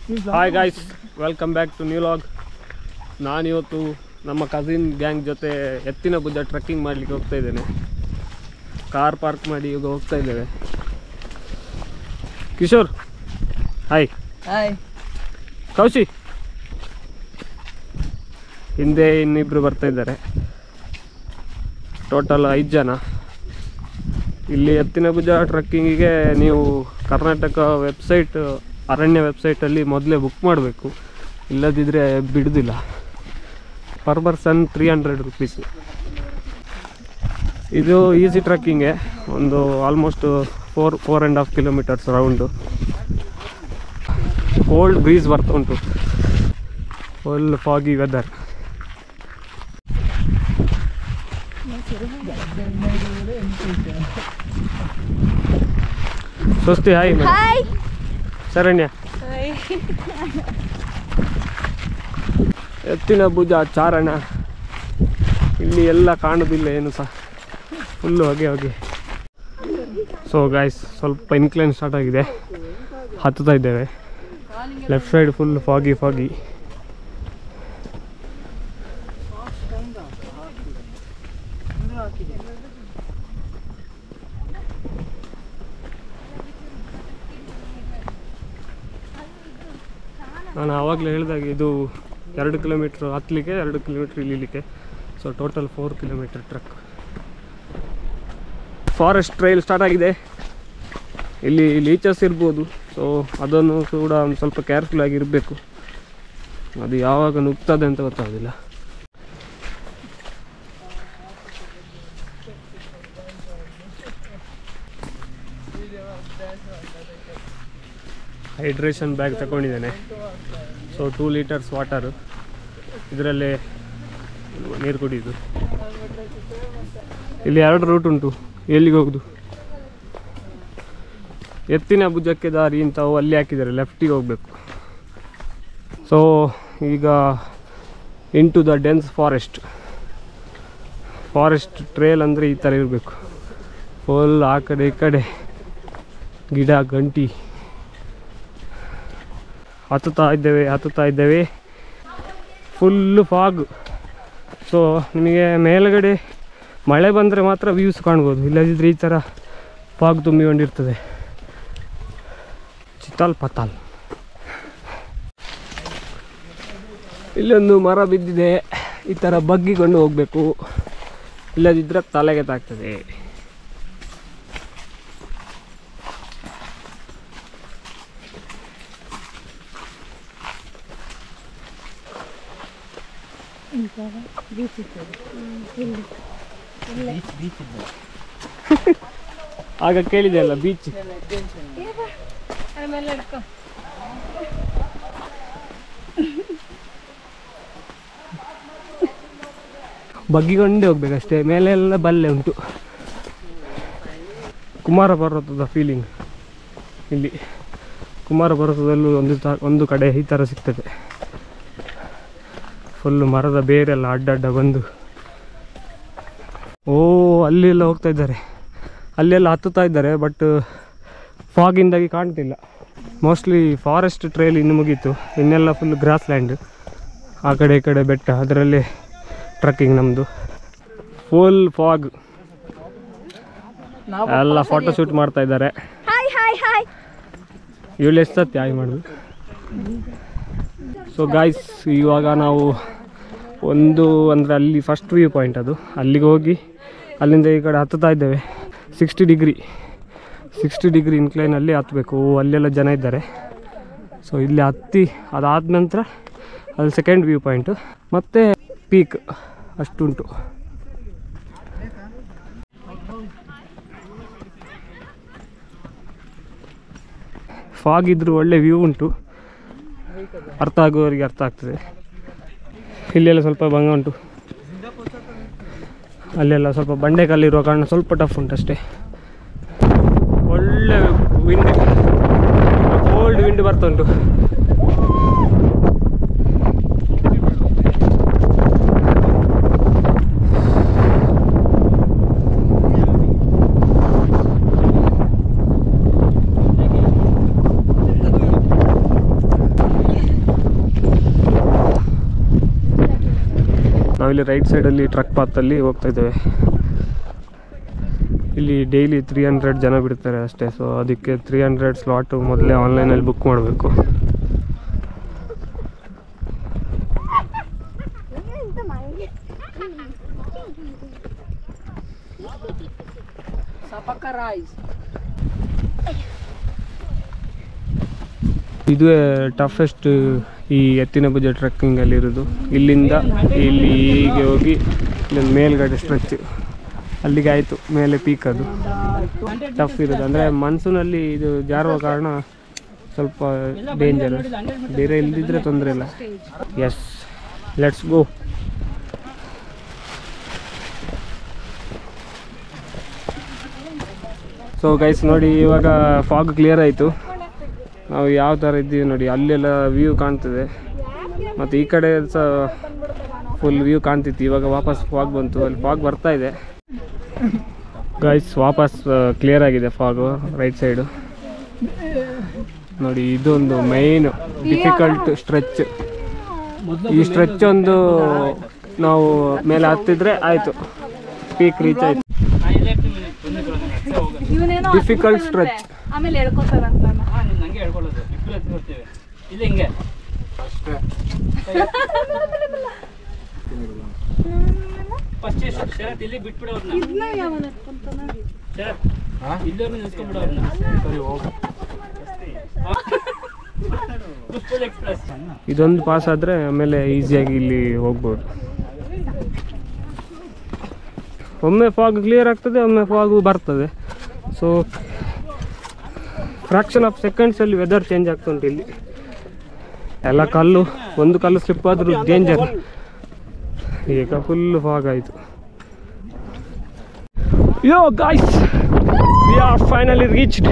Hi guys, welcome back to new log. ನಾನಿವತ್ತು ನಮ್ಮ cousin gang ಜೊತೆ ಎತ್ತಿನ ಭುಜ ಟ್ರೆಕ್ಕಿಂಗ್ ಮಾಡಲಿಕ್ಕೆ ಹೋಗ್ತಾ ಇದ್ದೇನೆ. ಕಾರ್ ಪಾರ್ಕ್ ಮಾಡಿ ಈಗ ಹೋಗ್ತಾ ಇದ್ದೇವೆ. ಕಿಶೋರ್ ಹಾಯ್. ಹಾಯ್. ಕೌಶಿ ಹಿಂದೆ ಇನ್ನಿಬ್ಬರು ಬರ್ತಾ ಇದ್ದಾರೆ. ಟೋಟಲ್ 5 ಜನ. ಇಲ್ಲಿ ಎತ್ತಿನ ಭುಜ ಟ್ರೆಕ್ಕಿಂಗಿಗೆ ನೀವು ಕರ್ನಾಟಕ ವೆಬ್ಸೈಟ್, ಅರಣ್ಯ ವೆಬ್ಸೈಟಲ್ಲಿ ಮೊದಲೇ ಬುಕ್ ಮಾಡಬೇಕು, ಇಲ್ಲದಿದ್ದರೆ ಬಿಡೋದಿಲ್ಲ. Per person 300 rupees. ಇದು ಈಸಿ ಟ್ರೆಕ್ಕಿಂಗೆ, ಒಂದು almost 4.5 kilometres round. Cold breeze ಬರ್ತಾ ಉಂಟು, full foggy weather. Swasti hi. Hi Sharanya. Ettina Bhuja ಚಾರಣ. ಇಲ್ಲಿ ಎಲ್ಲ ಕಾಣೋದಿಲ್ಲ ಏನು ಸಹ, ಫುಲ್ಲು ಹೊಗೆ. ಸೊ ಗಾಯ್ಸ್, ಸ್ವಲ್ಪ ಇನ್ಕ್ಲೈನ್ ಸ್ಟಾರ್ಟ್ ಆಗಿದೆ, ಹತ್ತುತ್ತಾ ಇದ್ದೇವೆ. Left side full foggy. ನಾನು ಆವಾಗಲೇ ಹೇಳಿದಾಗ ಇದು 2 ಕಿಲೋಮೀಟ್ರ್ ಹತ್ತಲಿಕ್ಕೆ, 2 ಕಿಲೋಮೀಟ್ರ್ ಇಳಿಲಿಕ್ಕೆ. So total 4 kilometre trek. Forest trail start ಆಗಿದೆ. ಇಲ್ಲಿ ಲೀಚಸ್ ಇರ್ಬೋದು, ಸೊ ಅದನ್ನು ಕೂಡ ಒಂದು ಸ್ವಲ್ಪ ಕೇರ್ಫುಲ್ ಆಗಿರಬೇಕು. ಅದು ಯಾವಾಗ ನುಗ್ತದೆ ಅಂತ ಗೊತ್ತಾಗೋದಿಲ್ಲ. ಹೈಡ್ರೇಷನ್ ಬ್ಯಾಗ್ ತಗೊಂಡಿದ್ದೇನೆ. ಸೊ 2 ಲೀಟರ್ಸ್ ವಾಟರು, ಇದರಲ್ಲೇ ನೀರು ಕುಡಿಯೋದು. ಇಲ್ಲಿ 2 ರೂಟ್ ಉಂಟು, ಎಲ್ಲಿಗೆ ಹೋಗೋದು. ಎತ್ತಿನ ಭುಜಕ್ಕೆ ದಾರಿ ಇಂಥವು ಅಲ್ಲಿ ಹಾಕಿದ್ದಾರೆ, ಲೆಫ್ಟಿಗೆ ಹೋಗಬೇಕು. ಸೊ ಈಗ into the dense forest trail ಅಂದರೆ ಈ ಥರ ಇರಬೇಕು. ಫುಲ್ ಆ ಕಡೆ ಈ ಕಡೆ ಗಿಡ ಗಂಟಿ. ಹತ್ತುತ್ತಾ ಇದ್ದೇವೆ. Full fog. ಸೊ ನಿಮಗೆ ಮೇಲುಗಡೆ ಮಳೆ ಬಂದರೆ ಮಾತ್ರ ವ್ಯೂಸ್ ಕಾಣ್ಬೋದು, ಇಲ್ಲದಿದ್ದರೆ ಈ ಥರ ಫಾಗ್ ತುಂಬಿಕೊಂಡಿರ್ತದೆ. ಚಿತಾಲ್ ಪತಾಲ್. ಇಲ್ಲೊಂದು ಮರ ಬಿದ್ದಿದೆ, ಈ ಥರ ಬಗ್ಗಿಕೊಂಡು ಹೋಗಬೇಕು, ಇಲ್ಲದಿದ್ದರೆ ತಲೆಗೆ ತಾಗ್ತದೆ. ಆಗ ಕೇಳಿದೆ ಅಲ್ಲ, ಬೀಚ್. ಬಗ್ಗಿಕೊಂಡೇ ಹೋಗ್ಬೇಕಷ್ಟೇ, ಮೇಲೆ ಎಲ್ಲ ಬಲ್ಲೆ ಉಂಟು. ಕುಮಾರ ಪರ್ವತದ ಫೀಲಿಂಗ್ ಇಲ್ಲಿ. ಕುಮಾರ ಪರ್ವತದಲ್ಲೂ ಒಂದು ಕಡೆ ಈ ಥರ ಸಿಗ್ತದೆ. ಫುಲ್ಲು ಮರದ ಬೇರೆಲ್ಲ ಅಡ್ಡ ಬಂದು. ಅಲ್ಲೆಲ್ಲ ಹೋಗ್ತಾ ಇದ್ದಾರೆ, ಅಲ್ಲೆಲ್ಲ ಹತ್ತುತ್ತಾ ಇದ್ದಾರೆ. ಬಟ್ ಫಾಗಿಂದಾಗಿ ಕಾಣ್ತಿಲ್ಲ. ಮೋಸ್ಟ್ಲಿ ಫಾರೆಸ್ಟ್ ಟ್ರೈಲ್ ಇನ್ನು ಮುಗೀತು, ಇನ್ನೆಲ್ಲ ಫುಲ್ ಗ್ರಾಸ್ ಲ್ಯಾಂಡ್. ಆ ಕಡೆ ಈ ಕಡೆ ಬೆಟ್ಟ, ಅದರಲ್ಲೇ ಟ್ರೆಕ್ಕಿಂಗ್ ನಮ್ಮದು. Full fog. ಎಲ್ಲ ಫೋಟೋ ಶೂಟ್ ಮಾಡ್ತಾ ಇದ್ದಾರೆ. ಇವಳು ಎಷ್ಟು ಸತ್ಯ ಹಾಯ್ ಮಾಡೋದು. ಸೊ ಗಾಯ್ಸ್, ಇವಾಗ ನಾವು ಅಂದರೆ ಅಲ್ಲಿ ಫಸ್ಟ್ ವ್ಯೂ ಪಾಯಿಂಟ್ ಅದು, ಅಲ್ಲಿಗೆ ಹೋಗಿ ಅಲ್ಲಿಂದ ಈ ಕಡೆ ಹತ್ತುತ್ತಾ ಇದ್ದೇವೆ. 60 ಡಿಗ್ರಿ ಇನ್ಕ್ಲೈನಲ್ಲಿ ಹತ್ತಬೇಕು. ಅಲ್ಲೆಲ್ಲ ಜನ ಇದ್ದಾರೆ. ಸೊ ಇಲ್ಲಿ ಹತ್ತಿ ಅದಾದ ನಂತರ ಅಲ್ಲಿ ಸೆಕೆಂಡ್ ವ್ಯೂ ಪಾಯಿಂಟು, ಮತ್ತು ಪೀಕ್ ಅಷ್ಟುಂಟು. ಫಾಗ್ ಇದ್ರೂ ಒಳ್ಳೆ ವ್ಯೂ ಉಂಟು, ಅರ್ಥ ಆಗುವವರಿಗೆ ಅರ್ಥ ಆಗ್ತದೆ. ಇಲ್ಲೆಲ್ಲ ಸ್ವಲ್ಪ ಭಂಗ ಉಂಟು, ಅಲ್ಲೆಲ್ಲ ಸ್ವಲ್ಪ ಬಂಡೆಕಲ್ಲಿರುವ ಕಾರಣ ಸ್ವಲ್ಪ ಟಫ್ ಉಂಟು ಅಷ್ಟೇ. ಒಳ್ಳೆ ವಿಂಡ್, ಕೋಲ್ಡ್ ವಿಂಡ್ ಬರ್ತಾ ಉಂಟು. ನಾವಿಲ್ಲಿ ರೈಟ್ ಸೈಡಲ್ಲಿ ಟ್ರಕ್ ಪಾತಲ್ಲಿ ಹೋಗ್ತಾ ಇದ್ದೇವೆ. ಇಲ್ಲಿ ಡೈಲಿ 300 ಜನ ಬಿಡ್ತಾರೆ ಅಷ್ಟೇ. ಸೊ ಅದಕ್ಕೆ 300 ಸ್ಲಾಟು ಮೊದಲೇ ಆನ್ಲೈನಲ್ಲಿ ಬುಕ್ ಮಾಡಬೇಕು. ಇದುವೇ ಟಫೆಸ್ಟ್ ಈ ಎತ್ತಿನಭುಜ ಟ್ರೆಕ್ಕಿಂಗಲ್ಲಿ ಇರೋದು. ಇಲ್ಲಿಂದ ಇಲ್ಲಿ ಹೀಗೆ ಹೋಗಿ ಇಲ್ಲೊಂದು ಮೇಲ್ಗಡೆ ಸ್ಟ್ರೆಚ್ ಅಲ್ಲಿಗೆ ಆಯಿತು, ಮೇಲೆ ಪೀಕ್. ಅದು ಟಫ್ ಇರೋದು ಅಂದರೆ ಮನ್ಸೂನಲ್ಲಿ ಇದು ಜಾರುವ ಕಾರಣ ಸ್ವಲ್ಪ ಡೇಂಜರ್. ಬೇರೆ ಇಲ್ದಿದ್ರೆ ತೊಂದರೆ ಇಲ್ಲ. Yes, let's go. So guys ನೋಡಿ, ಇವಾಗ ಫಾಗ್ ಕ್ಲಿಯರ್ ಆಯಿತು. ನಾವು ಯಾವ ಥರ ಇದ್ದೀವಿ ನೋಡಿ, ಅಲ್ಲೆಲ್ಲ ವ್ಯೂ ಕಾಣ್ತದೆ ಮತ್ತು ಈ ಕಡೆ ಸಹ ಫುಲ್ ವ್ಯೂ ಕಾಣ್ತಿತ್ತು. ಇವಾಗ ವಾಪಸ್ ಫಾಗ್ ಬಂತು, ಅಲ್ಲಿ ಫಾಗ್ ಬರ್ತಾ ಇದೆ ಗೈಸ್. ವಾಪಸ್ ಕ್ಲಿಯರ್ ಆಗಿದೆ ಫಾಗು ರೈಟ್ ಸೈಡು ನೋಡಿ. ಇದೊಂದು ಮೈನ್ ಡಿಫಿಕಲ್ಟ್ ಸ್ಟ್ರೆಚ್. ಈ ಸ್ಟ್ರೆಚ್ ಒಂದು ನಾವು ಮೇಲೆ ಹತ್ತಿದ್ರೆ ಆಯಿತು, ಪೀಕ್ ರೀಚ್ ಆಯಿತು. Difficult stretch. ಆಮೇಲೆ ಹೇಳ್ಕೊತಾರಂತ ನಂಗೆ ಹೇಳ್ಕೊಳ್ಳೋದು ಇಲ್ಲ ಹಿಂಗೆ ಅಷ್ಟೇ. ಫಸ್ಟ್ ಶರತ್ ಇಲ್ಲಿ ಬಿಟ್ಬಿಡು ಅವ್ರನ್ನ. ಇದನ್ನ ಯಾವನ ಎತ್ಕೊಂತಾನ ಶರತ್ ಇಲ್ಲೇ ನಿಲ್ಸ್ಕೊಂಡ್ಬಿಡು ಅವ್ರನ್ನ. ಸರಿ ಹೋಗು. ಫುಲ್ ಎಕ್ಸ್ಪ್ರೆಸ್ ಇದೊಂದು ಪಾಸ್ ಆದರೆ ಆಮೇಲೆ ಈಸಿಯಾಗಿ ಇಲ್ಲಿ ಹೋಗ್ಬೋದು. ಒಮ್ಮೆ ಫಾಗ್ ಕ್ಲಿಯರ್ ಆಗ್ತದೆ, ಒಮ್ಮೆ ಫಾಗು ಬರ್ತದೆ. ಸೊ ಫ್ರಾಕ್ಷನ್ ಆಫ್ ಸೆಕೆಂಡ್ಸಲ್ಲಿ ವೆದರ್ ಚೇಂಜ್ ಆಗ್ತುಂಟು. ಇಲ್ಲಿ ಎಲ್ಲ ಕಲ್ಲು, ಒಂದು ಕಲ್ಲು ಸ್ಲಿಪ್ ಆದರೂ ಡೇಂಜರ್. ಈಗ ಫುಲ್ ಫಾಗ್ ಆಯಿತು. Yo guys, we are finally reached.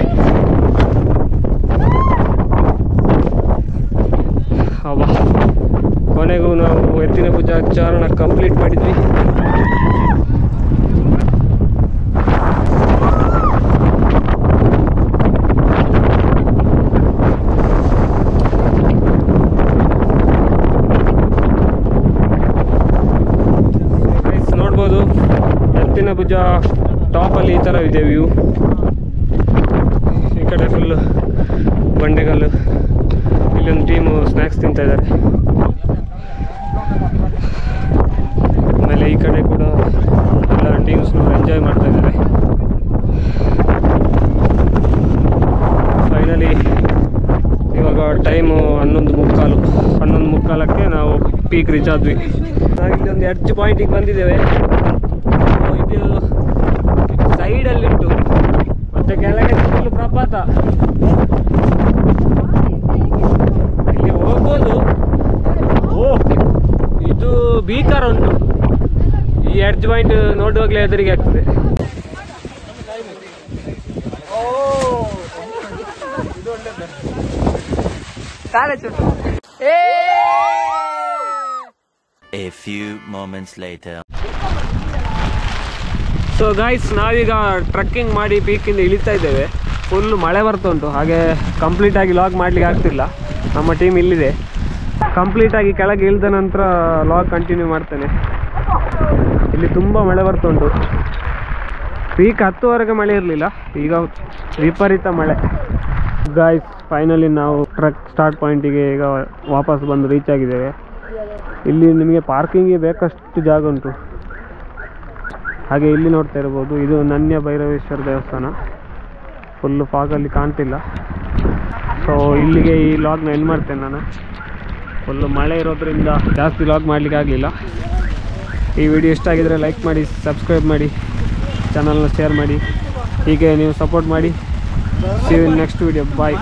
ಅಬ್ಬಾ, ಕೊನೆಗೂ ನಾವು ಎತ್ತಿನಭುಜ ಚಾರಣ ಕಂಪ್ಲೀಟ್ ಮಾಡಿದ್ವಿ. ನೋಡ್ಬೋದು ಎತ್ತಿನಭುಜ ಟಾಪಲ್ಲಿ ಈ ಥರ ಇದೆ ವ್ಯೂ. ಈ ಕಡೆ ಫುಲ್ಲು ಬಂಡೆಗಲ್ಲು. ಇಲ್ಲೊಂದು ಟೀಮು ಸ್ನ್ಯಾಕ್ಸ್ ತಿಂತಾ ಇದ್ದಾರೆ. ಆಮೇಲೆ ಈ ಕಡೆ ಕೂಡ ಎಲ್ಲ ಟೀಮ್ಸ್ನವರು ಎಂಜಾಯ್ ಮಾಡ್ತಾ ಇದ್ದಾರೆ. ಫೈನಲಿ ಇವಾಗ ಟೈಮು 11:15ಕ್ಕೆ ನಾವು ಪೀಕ್ ರೀಚ್ ಆದ್ವಿ. ನಾವಿಲ್ಲಿ ಒಂದು ಎಡ್ಜ್ ಪಾಯಿಂಟಿಗೆ ಬಂದಿದ್ದೇವೆ. ಇದು ಸೈಡಲ್ಲಿ ಉಂಟು ಮತ್ತು ಕೆಳಗೆ ಫುಲ್ ಪ್ರಪಾತ. ಇಲ್ಲಿ ಹೋಗ್ಬೋದು. ಇದು ಭೀಕರ ಉಂಟು. ಈ ಎಡ್ಜ್ ಪಾಯಿಂಟ್ ನೋಡುವಾಗಲೇ ಎದುರಿಗೆ ಆಗ್ತದೆ. A few moments later. So guys, ನಾವೀಗ ಟ್ರಕ್ಕಿಂಗ್ ಮಾಡಿ ಪೀಕಿಂದ ಇಳಿತಾ ಇದ್ದೇವೆ. ಫುಲ್ ಮಳೆ ಬರ್ತಾ ಉಂಟು, ಹಾಗೆ ಕಂಪ್ಲೀಟಾಗಿ ಲಾಗ್ ಮಾಡಲಿಕ್ಕೆ ಆಗ್ತಿಲ್ಲ. ನಮ್ಮ ಟೀಮ್ ಇಲ್ಲಿದೆ. ಕಂಪ್ಲೀಟಾಗಿ ಕೆಳಗೆ ಇಳಿದ ನಂತರ ಲಾಗ್ ಕಂಟಿನ್ಯೂ ಮಾಡ್ತೇನೆ. ಇಲ್ಲಿ ತುಂಬ ಮಳೆ ಬರ್ತಾ ಉಂಟು. ಪೀಕ್ 10ವರೆಗೆ ಮಳೆ ಇರಲಿಲ್ಲ, ಈಗ ವಿಪರೀತ ಮಳೆ. ಗೈಸ್, ಫೈನಲಿ ನಾವು ಟ್ರಕ್ ಸ್ಟಾರ್ಟ್ ಪಾಯಿಂಟಿಗೆ ಈಗ ವಾಪಸ್ ಬಂದು ರೀಚ್ ಆಗಿದ್ದೇವೆ. ಇಲ್ಲಿ ನಿಮಗೆ ಪಾರ್ಕಿಂಗಿಗೆ ಬೇಕಷ್ಟು ಜಾಗ ಉಂಟು. ಹಾಗೆ ಇಲ್ಲಿ ನೋಡ್ತಾ ಇರ್ಬೋದು, ಇದು ನನ್ಯ ಭೈರವೇಶ್ವರ ದೇವಸ್ಥಾನ. ಫುಲ್ಲು ಫಾಗಲ್ಲಿ ಕಾಣ್ತಿಲ್ಲ. ಸೊ ಇಲ್ಲಿಗೆ ಈ ಲಾಗ್ನ ಎಂಡ್ ಮಾಡ್ತೇನೆ ನಾನು. ಫುಲ್ಲು ಮಳೆ ಇರೋದ್ರಿಂದ ಜಾಸ್ತಿ ಲಾಗ್ ಮಾಡಲಿಕ್ಕೆ ಆಗಲಿಲ್ಲ. ಈ ವಿಡಿಯೋ ಇಷ್ಟ ಆಗಿದರೆ ಲೈಕ್ ಮಾಡಿ, ಸಬ್ಸ್ಕ್ರೈಬ್ ಮಾಡಿ, ಚಾನಲ್ನ ಶೇರ್ ಮಾಡಿ. ಹೀಗೆ ನೀವು ಸಪೋರ್ಟ್ ಮಾಡಿ. See you in next video. Bye.